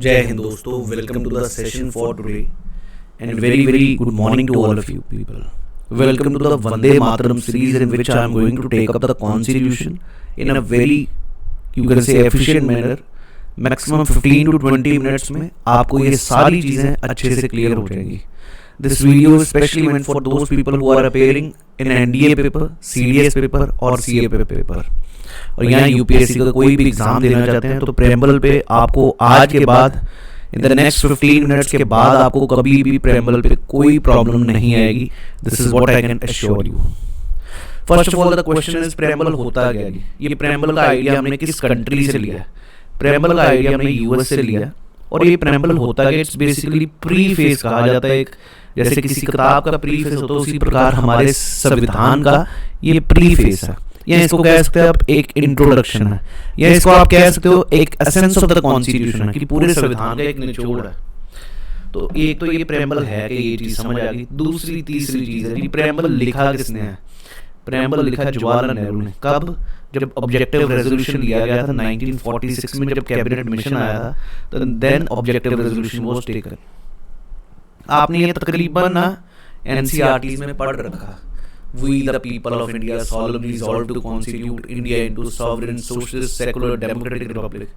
Jai Hind दोस्तों, welcome to the session for today and very good morning to all of you people. Welcome to the Vande Mataram series in which I am going to take up the constitution in a very, you can say, efficient manner. Maximum 15 to 20 minutes में आपको ये सारी चीज़ें अच्छे से clear हो जाएंगी. This video is specially meant for those people who are appearing in NDA paper, CDS paper और CA paper. और यहाँ यूपीएससी का कोई भी एग्जाम देना चाहते हैं तो प्रेम्बल पे आपको आज के बाद इन द नेक्स्ट 15 मिनट्स के बाद आपको कभी भी प्रेम्बल पे कोई प्रॉब्लम नहीं आएगी. This is what I can assure you. First of all the question is preamble होता क्या है. ये प्रेम्बल का आइडिया हमने किस कंट्री से लिया है? प्रेम्बल का आइडिया हमने यूएस से लिया. और ये प्रेम्बल होता है, इट्स बेसिकली प्रीफेस कहा जाता है. एक जैसे किसी किताब का प्रीफेस होता है उसी प्रकार हमारे संविधान का ये प्रीफेस है, या इसको कह सकते हो आप एक इंट्रोडक्शन है, या इसको आप कह सकते हो एक एसेंस ऑफ द कॉन्स्टिट्यूशन है कि पूरे संविधान का एक निचोड़ है. तो एक तो ये प्रेम्बल है कि ये चीज समझ आ गई. दूसरी तीसरी चीज है कि प्रेम्बल लिखा किसने है. प्रेम्बल लिखा जवाहरलाल नेहरू ने. कब? जब ऑब्जेक्टिव रेजोल्यूशन लिया गया था 1946 में, जब कैबिनेट मिशन आया था तो then objective resolution was taken. आपने ये तकरीबन एनसीईआरटीज में पढ़ रखा. We the people of India solemnly resolve to constitute India into sovereign, socialist, secular, democratic republic.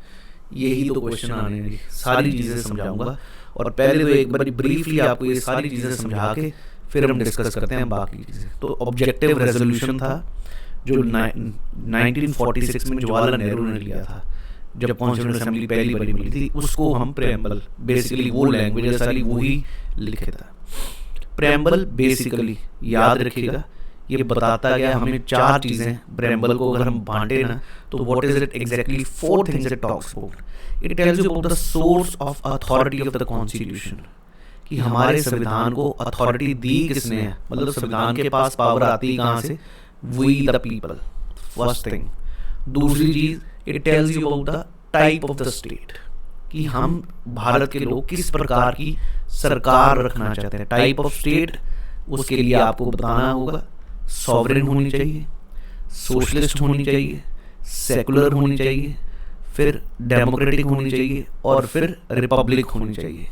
यही तो क्वेश्चन आने हैं. सारी चीज़ें समझाऊंगा और पहले तो एक बार ब्रीफली आपको ये सारी चीज़ें समझा के फिर हम डिस्कस करते हैं बाकी चीज़ें. तो ऑब्जेक्टिव रेजोल्यूशन था जो 1946 में जवाहरलाल नेहरू ने लिया था जब कॉन्स्टिट्यूएंट असेंबली पहली बड़ी मिली थी. उसको हम प्रेम्बल, बेसिकली वो लैंग्वेज सारी वही लिखे था. प्रेम्बल बेसिकली याद रखिएगा ये बताता गया हमें चार चीज़ें. प्रेम्बल को अगर हम बांटे ना तो what is it exactly, four things it talks about. It tells you about the source of authority of the constitution, कि हमारे संविधान को अथॉरिटी दी किसने है, मतलब संविधान के पास पावर आती है कहाँ से? We the people, first thing. दूसरी चीज it tells you about the type of the state, कि हम भारत के लोग किस प्रकार की सरकार रखना चाहते हैं. टाइप ऑफ स्टेट उसके लिए आपको बताना होगा. सॉवरेन होनी चाहिए, सोशलिस्ट होनी चाहिए, सेकुलर होनी चाहिए, फिर डेमोक्रेटिक होनी चाहिए और फिर रिपब्लिक होनी चाहिए.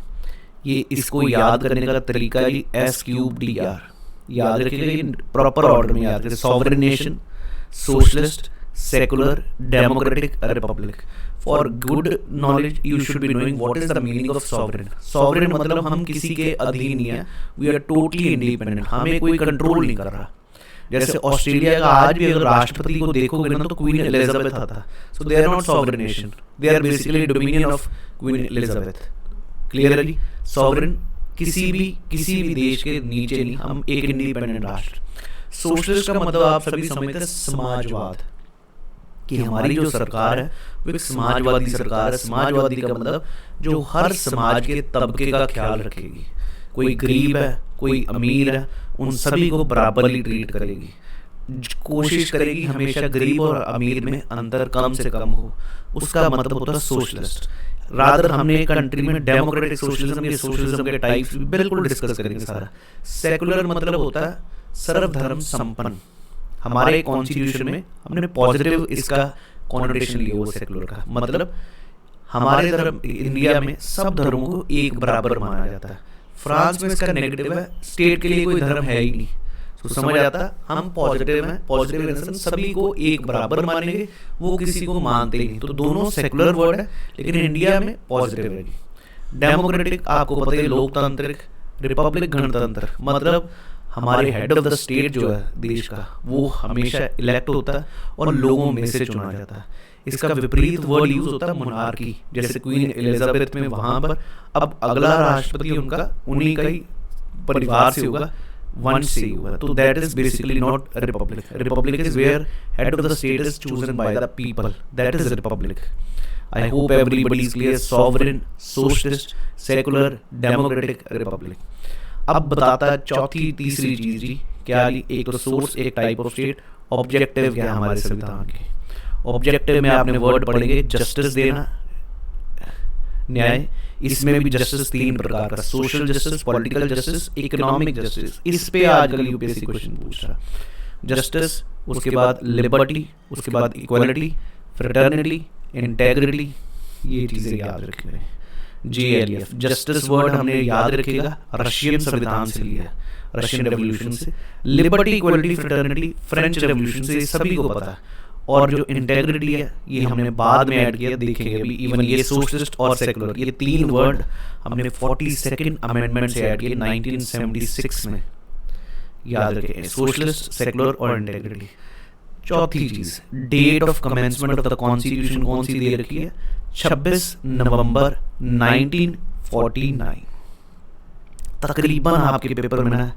ये इसको याद करने का तरीका ही SQDR याद रखिएगा. ये प्रॉपर ऑर्डर में याद करें. Sovereign nation, socialist, secular, democratic, republic. For good knowledge you should be knowing what is the meaning of sovereign. Sovereign मतलब हम किसी के अधीन नहीं है. We are totally independent. हमें कोई कंट्रोल नहीं कर रहा. जैसे ऑस्ट्रेलिया का आज भी अगर राष्ट्रपति को देखोगे ना तो क्वीन एलिजाबेथ आता. So they are not sovereign nation, they are basically dominion of Queen Elizabeth. Clearly sovereign किसी भी देश के नीचे नहीं, हम एक इंडिपेंडेंट राष्ट्र. सोशलिस्ट का मतलब आप सभी समझते हैं समाजवाद, कि हमारी जो सरकार है वो एक समाजवादी सरकार है. समाजवादी का मतलब जो हर समाज के तबके का ख्याल रखेगी. कोई गरीब है, कोई अमीर है, उन सभी को बराबरली ट्रीट करेगी. कोशिश करेगी हमेशा गरीब और अमीर में अंतर कम से कम हो. उसका मतलब होता है सोशलिस्ट. रादर हमने कंट्री में डेमोक्रेटिक सोशलिज्म, ये सोशलिज्म के टाइप्स बिल्कुल डिस्कस करेंगे सारा. सेकुलर मतलब होता है सर्वधर्म संपन्न. हमारे कॉन्स्टिट्यूशन में हमने पॉजिटिव इसका कॉनोटेशन लिया हुआ सेकुलर का. मतलब हमारे धर्म इंडिया में सब धर्मों को एक बराबर माना जाता है. फ्रांस में इसका नेगेटिव है, स्टेट के लिए कोई धर्म है ही नहीं. तो समझ आता है हम पॉजिटिव हैं. पॉजिटिव इन द सेंस सभी को एक बराबर मानेंगे, वो किसी को मानते ही नहीं. तो दोनों सेकुलर वर्ड है, लेकिन इंडिया में पॉजिटिव है. डेमोक्रेटिक आपको पता है लोकतांत्रिक, रिपब्लिक गणतंत्र. मतलब हमारे हेड ऑफ द स्टेट जो है देश का वो हमेशा इलेक्ट होता है और लोगों में से चुना जाता है. इसका विपरीत वर्ड यूज होता है मोनार्की, जैसे क्वीन एलिजाबेथ में वहां पर अब अगला राष्ट्रपति उनका उन्हीं का ही परिवार से होगा, वंश से ही होगा. तो that is basically not republic. Republic is where head of the state is chosen by the people. That is republic. I hope everybody is clear. Sovereign, socialist, secular, democratic, republic. अब बताता है चौथी तीसरी चीज जी क्या. एक तो सोर्स, एक टाइप ऑफ स्टेट. ऑब्जेक्टिव क्या है हमारे संविधान के. ऑब्जेक्टिव में आपने वर्ड पढ़ेंगे जस्टिस देना, न्याय. इसमें भी जस्टिस तीन प्रकार का, social justice, political justice, economic justice. इस पे आजकल यूपीएससी क्वेश्चन पूछ रहा. जस्टिस, उसके बाद लिबर्टी, उसके बाद इक्वालिटी, फ्रेटर्निटी, इंटेग्रिटी. ये चीज़ें याद रखें. JLF, जस्टिस वर्ड हमने याद रखेगा रशियन संविधान से लिया है, रशियन रेवोल्यूशन से। Liberty, equality, fraternity French revolution से, सभी को पता है। और जो इंटेग्रिटी है ये हमने बाद में ऐड किया, देखेंगे अभी। इवन ये सोशलिस्ट और सेकुलर, ये तीन वर्ड हमने 42nd अमेंडमेंट से ऐड किए 1976 में, याद रखें, सोशलिस्ट, सेकुलर और इंटेग्रिटी। चौथी चीज, date of commencement of the constitution कौन सी दे रखी है? 26 नवंबर 1949। तकरीबन आपके पेपर में ना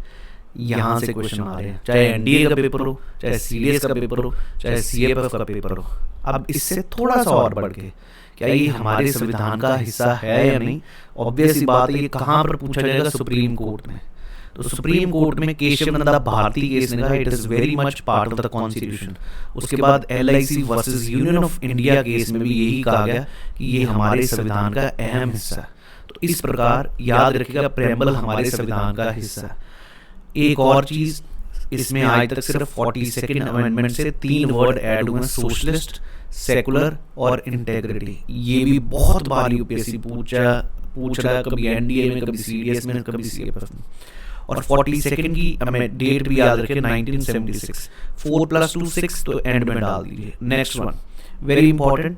यहाँ से क्वेश्चन आ रहे हैं, चाहे एनडीए का पेपर हो, चाहे सीडीएस का पेपर हो, चाहे सीएपीएफ का पेपर हो। अब इससे थोड़ा सा और बढ़ के, क्या ये हमारे संविधान का हिस्सा है या नहीं? ऑब्वियस सी बात है, ये कहाँ पर पूछा जाएगा? सुप्रीम कोर्ट में। तो सुप्रीम कोर्ट में केशव नंदा भारती केस ने कहा it is very much part of the constitution. उसके बाद LIC versus union of India case में भी यही कहा गया कि ये हमारे संविधान का अहम हिस्सा है। तो इस प्रकार याद रखिएगा, प्रेम्बल हमारे संविधान का हिस्सा। एक और चीज, इसमें आज तक सिर्फ 42nd अमेंडमेंट से 3 वर्ड ऐड हुए, सोशलिस्ट, सेकुलर और इंटेग्रिटी। ये भी बहुत बार यूपीएससी पूछ रहा है, कभी एनडीए में, कभी सीडीएस में, कभी सीएपीएफ में। और 42nd की हमें डेट भी याद रखें 1976। 4+2 6 तो एंड में डाल दीजिए। नेक्स्ट वन वेरी इंपॉर्टेंट,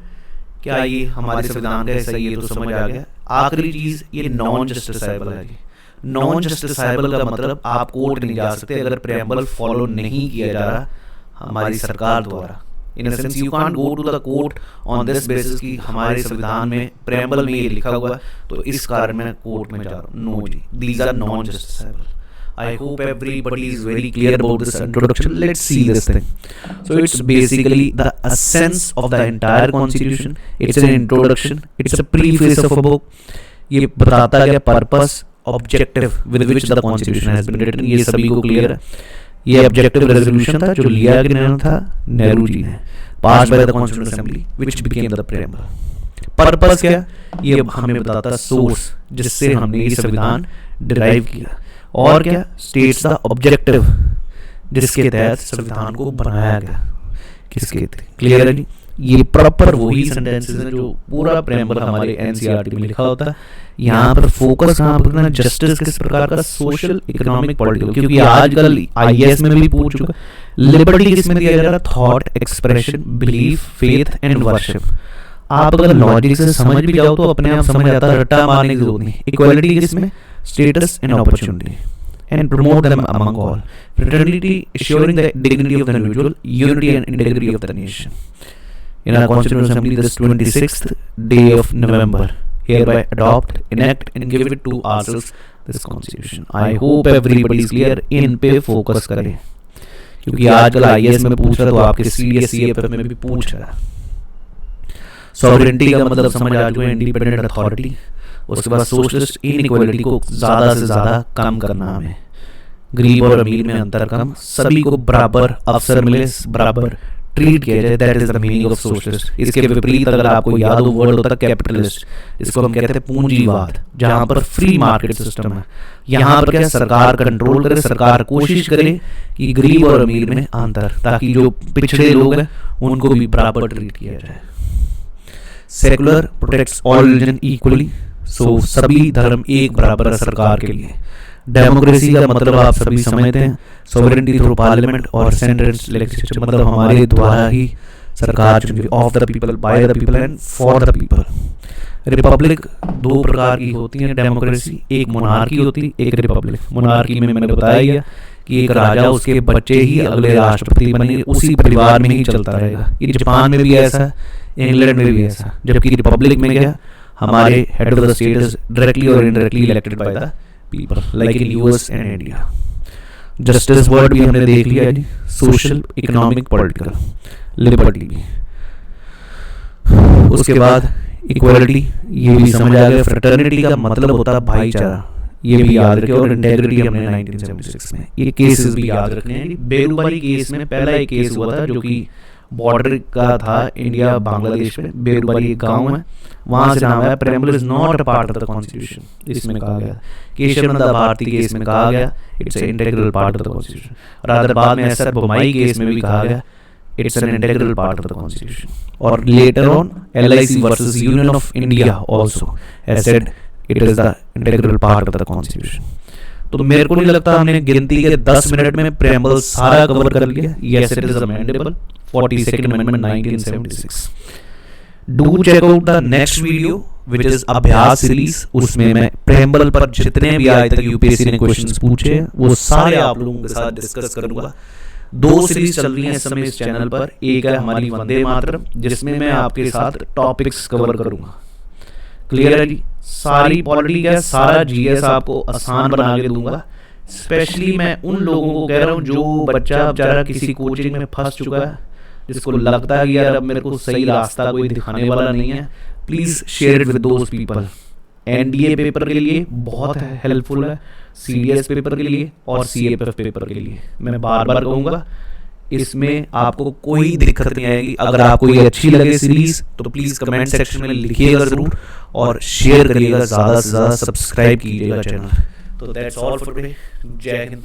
क्या ये हमारे संविधान का हिस्सा? ये तो समझ आ गया। आखिरी चीज, ये नॉन जस्टिसाइबल है। नॉन जस्टिसाइबल का मतलब आप कोर्ट नहीं जा सकते अगर प्रेम्बल फॉलो नहीं किया जा रहा हमारी सरकार द्वारा। In a sense you can't go to the court on this basis कि हमारे संविधान में प्रेम्बल में ये लिखा हुआ है तो इस कारण मैं कोर्ट में जा रहा हूँ। नो जी, these are non justiciable. I hope everybody is very clear about this introduction. Let's see this thing. So it's basically the essence of the entire constitution. It's an introduction. It's a preface of a book. ये बताता है purpose, objective with which the constitution has been written. ये सभी को clear है। ये objective resolution था जो लिया गया था नेहरू जी ने, pass by the constitution assembly which became the preamble. Purpose क्या? ये हमें बताता है सोर्स जिससे हमने ये संविधान डिराइव किया। और क्या? स्टेट्स द ऑब्जेक्टिव जिसके तहत संविधान को बनाया गया। किसके? क्लियर है जी? ये प्रॉपर वही सेंटेंसेस हैं जो पूरा प्रेम्बल हमारे एनसीईआरटी में लिखा होता है। यहाँ पर फोकस कहाँ पर करना? जस्टिस किस प्रकार का? Social, economic, political. क्योंकि आजकल IAS में भी पूछ चुका। लिबर्टी किसमें दिया जा रहा है? Thought, expression, belief, faith and worship. आप अगर लॉजिक से समझ भी जाओ तो अपने आप समझ आता है, रट्टा मारने की जरूरत नहीं। इक्वालिटी किसमें? Status and opportunity, and promote them among all. Fraternity, assuring the dignity of the individual, unity and integrity of the nation. In our Constitutional Assembly, this 26th day of November, hereby adopt, enact, and give it to ourselves this Constitution. I hope everybody is clear. इन पे focus करें क्योंकि आजकल IAS में पूछ रहा तो आपके CDS CAPF में भी पूछ रहा। सॉवरेनिटी का मतलब समझ आ चुका है, इंडिपेंडेंट अथॉरिटी। उसके बाद सोशलिस्ट, इनइक्वालिटी को ज़्यादा से ज़्यादा कम करना, हमें गरीब और अमीर में अंतर कम, सभी को बराबर अवसर मिले, बराबर ट्रीट किया जाए। That is the meaning of socialist. इसके विपरीत अगर आपको याद हो वर्ड होता है कैपिटलिस्ट, इसको हम कहते हैं पूंजीवाद, जहाँ पर फ्री मार्केट सिस्टम है। यहाँ पर क्या? सरकार कंट्रोल करे, सरकार कोशिश करे कि गरीब और अमीर में अंतर, ताकि जो पिछड़े लोग हैं उनको भी बराबर ट्रीट किया जाए। Secular protects all religion equally, so सभी धर्म एक बराबर है सरकार के लिए। डेमोक्रेसी का मतलब आप सभी समझते हैं, सोवरेनिटी थ्रू पार्लियामेंट और सेंट्रल लेजिस्लेचर, मतलब हमारे द्वारा ही सरकार चुनी, of the people, bye the people and for the people. Republic दो प्रकार की होती है डेमोक्रेसी, एक मोनार्की होती है, एक रिपब्लिक। मोनार्की में मैंने बताया कि एक राजा, उसके बच्चे ही अगले राष्ट्रपति बनेंगे, उसी परिवार में ही चलता रहेगा। ये जापान में भी ऐसा है, इंग्लैंड में भी ऐसा। जबकि रिपब्लिक में क्या? हमारे head of the state is directly और indirectly elected by the people, like in US and India. Justice word भी हमने देख लिया जी, सोशल, इकोनॉमिक, पॉलिटिकल, लिबर्टी भी। उसके बाद इक्वालिटी, ये भी समझ आ गया। फ्रेटर्निटी का मतलब होता है भाईचारा, ये भी याद रखें। और इंटेग्रिटी हमने 1976 में, ये केसेस भी याद रखने हैं। बेरुबारी केस में पहला एक केस हुआ था जो कि बॉर्डर का था इंडिया बांग्लादेश में। बेरुबारी एक गांव है, वहां से नाम आया preamble is not a part of the constitution. इसमें कहा गया, केशव नंदा भारती केस में कहा गया it's a integral part of the constitution. और बाद में SR बोम्मई केस में भी कहा गया it's an integral part of the constitution. Or later on, LIC versus Union of India also has said it is the integral part of the constitution. तो मेरे को नहीं लगता हमने गिनती के 10 मिनट में प्रेम्बल सारा कवर कर लिया. Yes, it is amendable. 42nd Amendment 1976. Do check out the next video which is अभ्यास सीरीज. उसमें मैं प्रेम्बल पर जितने भी आज तक यूपीएससी ने क्वेश्चंस पूछे वो सारे आप लोगों के साथ डिस्कस करूंगा. 2 सीरीज चल रही है इस समय इस चैनल पर. एक है हमारी वंदे मातरम जिसमें मैं आपके साथ टॉपिक्स कवर करूंगा. क्लियर है जी. सारी पॉलिटी का सारा जीएस आपको आसान बना के दूंगा. स्पेशली मैं उन लोगों को कह रहा हूँ जो बच्चा बेचारा किसी कोचिंग में फंस चुका है, जिसको लगता है कि यार अब मेरे को सही रास्ता कोई दिखाने वाला नहीं है. Please share it with those people. NDA paper के लिए बहुत हेल्पफुल है, सीडीएस पेपर के लिए और सीएपीएफ पेपर के लिए. मैं बार बार कहूँगा इसमें आपको कोई दिक्कत नहीं आएगी. अगर आपको ये अच्छी लगे सीरीज तो प्लीज कमेंट सेक्शन में लिखिएगा जरूर और शेयर करिएगा, ज़्यादा से ज़्यादा सब्सक्राइब कीजिएगा चैनल. तो दैट्स ऑल फॉर टुडे. जय हिंद.